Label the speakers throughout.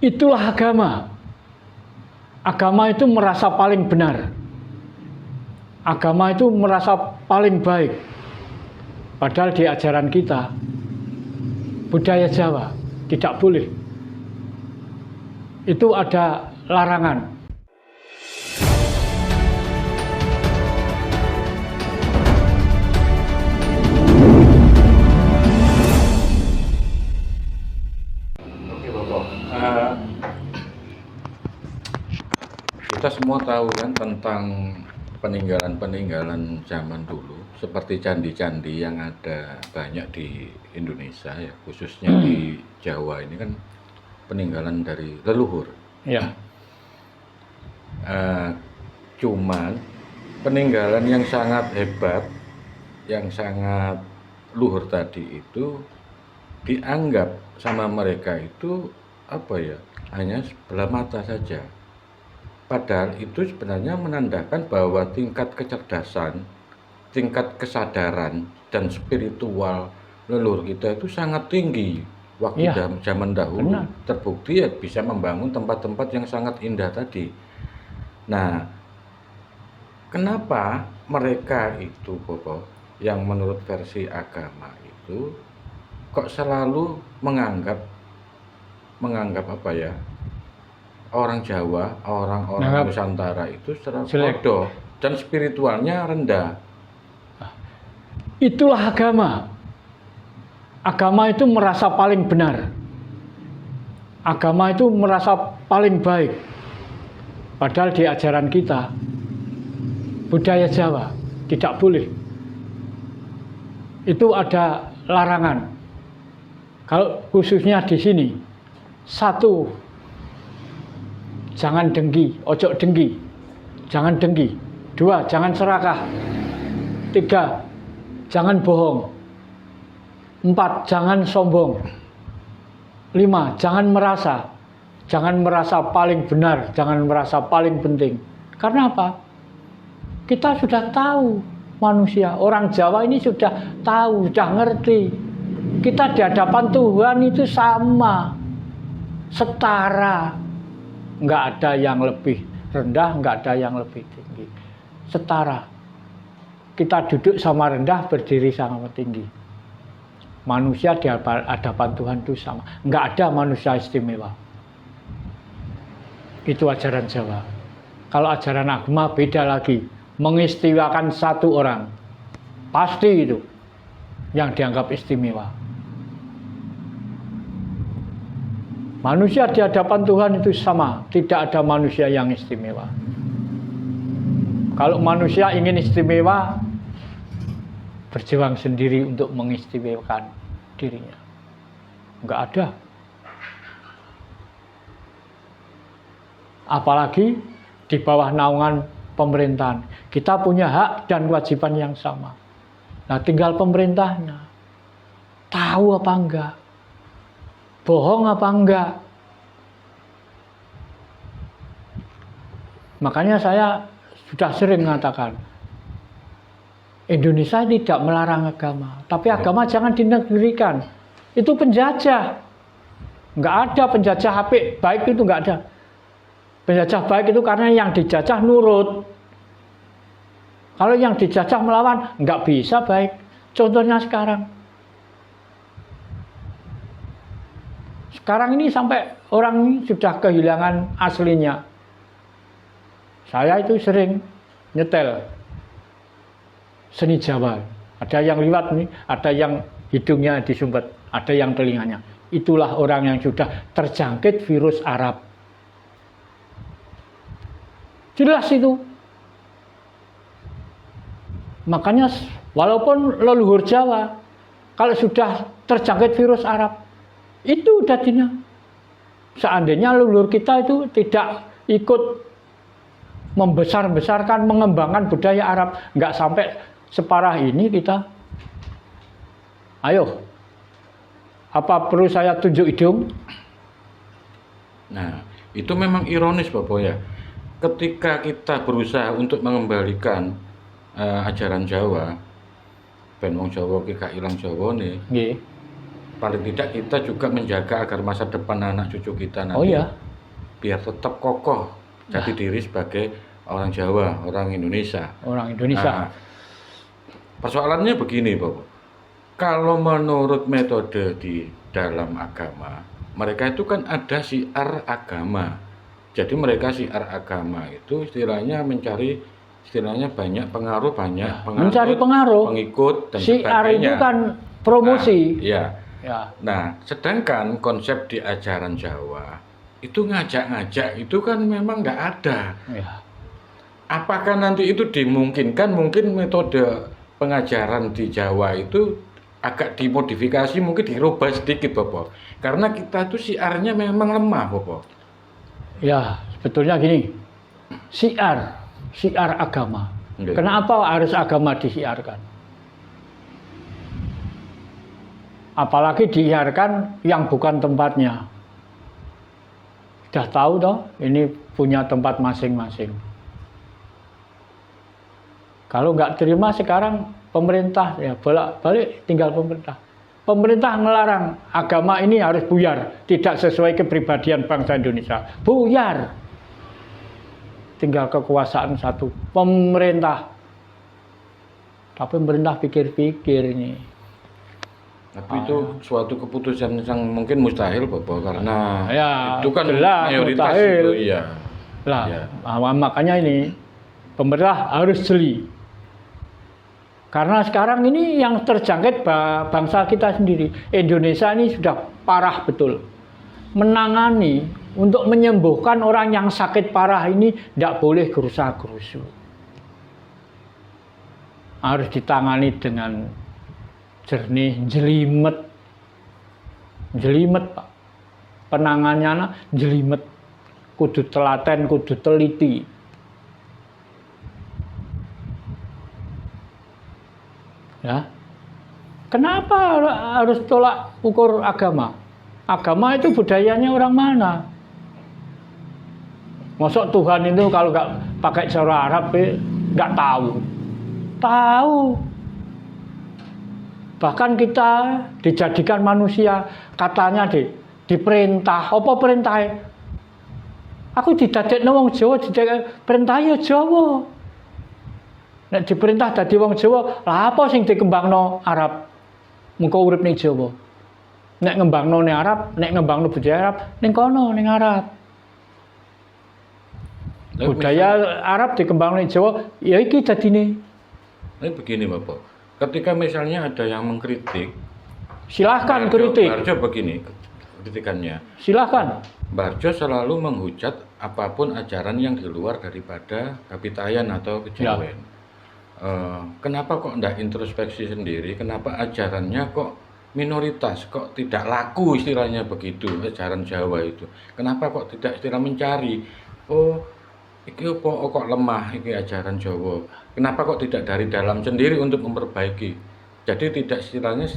Speaker 1: Itulah agama. Agama itu merasa paling benar. Agama itu merasa paling baik. Padahal di ajaran kita, budaya Jawa tidak boleh. Itu ada larangan.
Speaker 2: Oke Bapak, kita semua tahu kan tentang peninggalan-peninggalan zaman dulu, seperti candi-candi yang ada banyak di Indonesia ya, khususnya di Jawa ini kan peninggalan dari leluhur.
Speaker 1: Ya,
Speaker 2: Cuman peninggalan yang sangat hebat, yang sangat luhur tadi itu dianggap sama mereka itu apa ya, hanya sebelah mata saja. Padahal itu sebenarnya menandakan bahwa tingkat kecerdasan, tingkat kesadaran dan spiritual leluhur kita itu sangat tinggi waktu
Speaker 1: Iya,
Speaker 2: zaman dahulu.
Speaker 1: benar.
Speaker 2: Terbukti ya bisa membangun tempat-tempat yang sangat indah tadi. Nah, kenapa mereka itu Bobo yang menurut versi agama itu kok selalu menganggap apa ya, orang Jawa, orang-orang
Speaker 1: Menganggap
Speaker 2: Nusantara itu selalu
Speaker 1: jelek.
Speaker 2: bodoh dan spiritualnya rendah.
Speaker 1: Itulah agama. Agama itu merasa paling benar. Agama itu merasa paling baik. Padahal di ajaran kita, budaya Jawa tidak boleh. Itu ada larangan. Kalau khususnya di sini, satu, jangan dengki, ojo dengki, jangan dengki. Dua, jangan serakah. Tiga, jangan bohong. Empat, jangan sombong. Lima, jangan merasa paling benar, jangan merasa paling penting. Karena apa? Kita sudah tahu manusia, orang Jawa ini sudah tahu, sudah ngerti. Kita di hadapan Tuhan itu sama, setara. Nggak ada yang lebih rendah, nggak ada yang lebih tinggi. Setara. Kita duduk sama rendah, berdiri sama tinggi. Manusia di hadapan Tuhan itu sama. Nggak ada manusia istimewa. Itu ajaran Jawa. Kalau ajaran agama beda lagi. Mengistimewakan satu orang. Pasti itu yang dianggap istimewa. Manusia di hadapan Tuhan itu sama. Tidak ada manusia yang istimewa. Kalau manusia ingin istimewa, berjuang sendiri untuk mengistimewakan dirinya. Enggak ada. Apalagi di bawah naungan pemerintahan. Kita punya hak dan kewajiban yang sama. Nah, tinggal pemerintahnya. Tahu apa enggak? Bohong apa enggak? Makanya saya sudah sering mengatakan, Indonesia tidak melarang agama, tapi agama jangan dinegerikan. Itu penjajah. Enggak ada penjajah HP baik, itu enggak ada. Penjajah baik itu karena yang dijajah nurut. Kalau yang dijajah melawan, enggak bisa baik. Contohnya sekarang. Sekarang ini sampai orang ini sudah kehilangan aslinya. Saya itu sering nyetel seni Jawa. Ada yang liwat nih, ada yang hidungnya disumpet, ada yang telinganya. Itulah orang yang sudah terjangkit virus Arab. Jelas itu. Makanya walaupun leluhur Jawa, kalau sudah terjangkit virus Arab, itu udah dina. Seandainya leluhur kita itu tidak ikut membesar-besarkan, mengembangkan budaya Arab, nggak sampai separah ini kita. Ayo, apa perlu saya tunjuk hidung?
Speaker 2: Nah, itu memang ironis Bapak ya. Ketika kita berusaha untuk mengembalikan ajaran Jawa, ben wong Jawa ki gak ilang Jawane.
Speaker 1: Nggih.
Speaker 2: paling tidak kita juga menjaga agar masa depan anak cucu kita nanti
Speaker 1: Oh ya,
Speaker 2: biar tetap kokoh jati diri sebagai orang Jawa, orang Indonesia.
Speaker 1: orang Indonesia.
Speaker 2: Nah, persoalannya begini, Bapak. Kalau menurut metode di dalam agama, mereka itu kan ada syiar agama. Jadi mereka syiar agama itu istilahnya mencari istilahnya banyak pengaruh, banyak pengikut,
Speaker 1: Mencari pengaruh.
Speaker 2: pengikut dan
Speaker 1: Syiar
Speaker 2: sebagainya.
Speaker 1: itu kan promosi.
Speaker 2: Nah, iya.
Speaker 1: Ya,
Speaker 2: Nah, sedangkan konsep di ajaran Jawa itu ngajak-ngajak itu kan memang nggak ada.
Speaker 1: ya.
Speaker 2: Apakah nanti itu dimungkinkan? Mungkin metode pengajaran di Jawa itu agak dimodifikasi, mungkin dirubah sedikit, Bapak. Karena kita tuh syiarnya memang lemah, Bapak.
Speaker 1: Ya, sebetulnya gini. Syiar agama.
Speaker 2: Oke.
Speaker 1: Kenapa harus agama disiarkan? Apalagi disiarkan yang bukan tempatnya. Sudah tahu toh, ini punya tempat masing-masing. Kalau nggak terima sekarang pemerintah ya bolak-balik tinggal pemerintah. Pemerintah melarang agama ini harus buyar, tidak sesuai kepribadian bangsa Indonesia. Buyar. Tinggal kekuasaan satu pemerintah. Tapi pemerintah pikir-pikir ini.
Speaker 2: Tapi itu suatu keputusan yang mungkin mustahil, Bapak, karena
Speaker 1: Ya,
Speaker 2: itu kan
Speaker 1: jelas,
Speaker 2: mayoritas
Speaker 1: mustahil.
Speaker 2: itu, iya.
Speaker 1: Lah,
Speaker 2: Ya.
Speaker 1: makanya ini pemerintah harus jeli. Karena sekarang ini yang terjangkit bangsa kita sendiri. Indonesia ini sudah parah betul. Menangani untuk menyembuhkan orang yang sakit parah ini tidak boleh gerusa-gerusu. Harus ditangani dengan jernih, jelimet. Jelimet, Pak. Penanganannya jelimet. Kudu telaten, kudu teliti. Ya. Kenapa harus tolak ukur agama? Agama itu budayanya orang mana? Masuk Tuhan itu kalau nggak pakai cara Arab nggak tahu. Tahu. Bahkan kita dijadikan manusia katanya diperintah. Apa perintahnya? Aku didadekno wong Jawa, perintah ya Jawa. Nek diperintah dadi wong Jawa, lah apa sing dikembangno Arab? Mengko urip ning Jawa. Nek ngembangno ning Arab, nek ngembangno budaya Arab, ning kono ning Arab. Budaya Arab dikembangno ning Jawa, ya iki dadine.
Speaker 2: Tapi begini, Bapak. Ketika misalnya ada yang mengkritik,
Speaker 1: Silahkan kritik.
Speaker 2: Barjo begini kritikannya.
Speaker 1: Silahkan.
Speaker 2: Barjo selalu menghujat apapun ajaran yang di luar daripada kapitayan atau kejawen. Kenapa kok tidak introspeksi sendiri? Kenapa ajarannya kok minoritas? Kok tidak laku istilahnya begitu ajaran Jawa itu? Kenapa kok tidak istilah mencari? Oh, iki kok lemah iki ajaran Jawa? Kenapa kok tidak dari dalam sendiri untuk memperbaiki? Jadi tidak istilahnya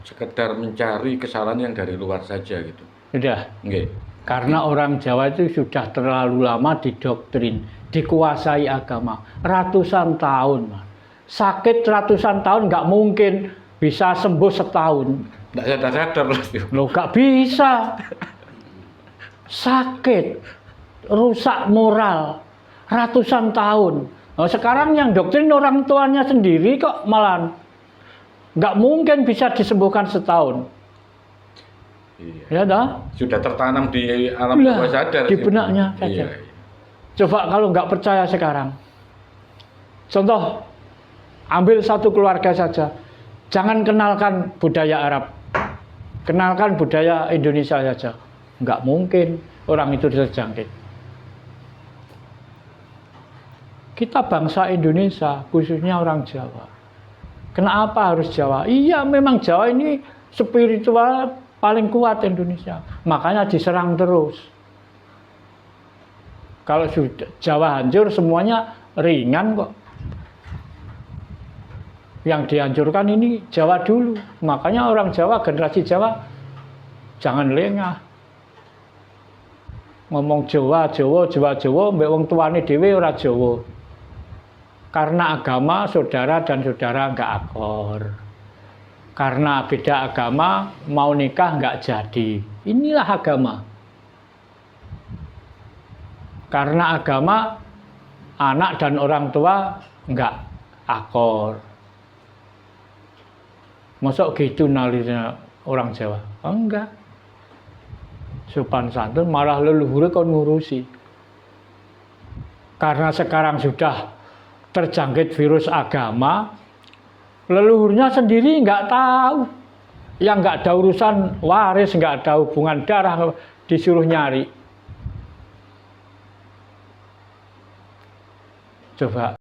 Speaker 2: sekedar mencari kesalahan yang dari luar saja gitu.
Speaker 1: Sudah.
Speaker 2: Nggih.
Speaker 1: Karena orang Jawa itu sudah terlalu lama didoktrin, dikuasai agama ratusan tahun. Sakit ratusan tahun nggak mungkin bisa sembuh setahun.
Speaker 2: Nggak sadar-sadar
Speaker 1: Loh, nggak bisa. Sakit, rusak moral ratusan tahun. Nah, sekarang yang doktrin orang tuanya sendiri kok malah nggak mungkin bisa disembuhkan setahun.
Speaker 2: Iya.
Speaker 1: Ya dah.
Speaker 2: Sudah tertanam di alam bawah sadar
Speaker 1: di benaknya saja.
Speaker 2: Iya, iya.
Speaker 1: Coba kalau nggak percaya sekarang. Contoh, ambil satu keluarga saja. Jangan kenalkan budaya Arab. Kenalkan budaya Indonesia saja. Nggak mungkin orang itu terjangkit. Kita bangsa Indonesia, khususnya orang Jawa. Kenapa harus Jawa? Iya, memang Jawa ini spiritual paling kuat Indonesia. Makanya diserang terus. Kalau sudah Jawa hancur, semuanya ringan kok. Yang dihancurkan ini Jawa dulu. Makanya orang Jawa, generasi Jawa, jangan lengah. Ngomong Jawa, mbek wong tuane dhewe ora Jawa. Karena agama saudara dan saudara enggak akor. Karena beda agama, mau nikah nggak jadi. Inilah agama. Karena agama, anak dan orang tua nggak akor. Masuk gitu nalirnya orang Jawa? Enggak. Sopan santun, malah leluhurnya kon ngurusi. Karena sekarang sudah terjangkit virus agama, leluhurnya sendiri nggak tahu. Yang nggak ada urusan waris, nggak ada hubungan darah, disuruh nyari. Coba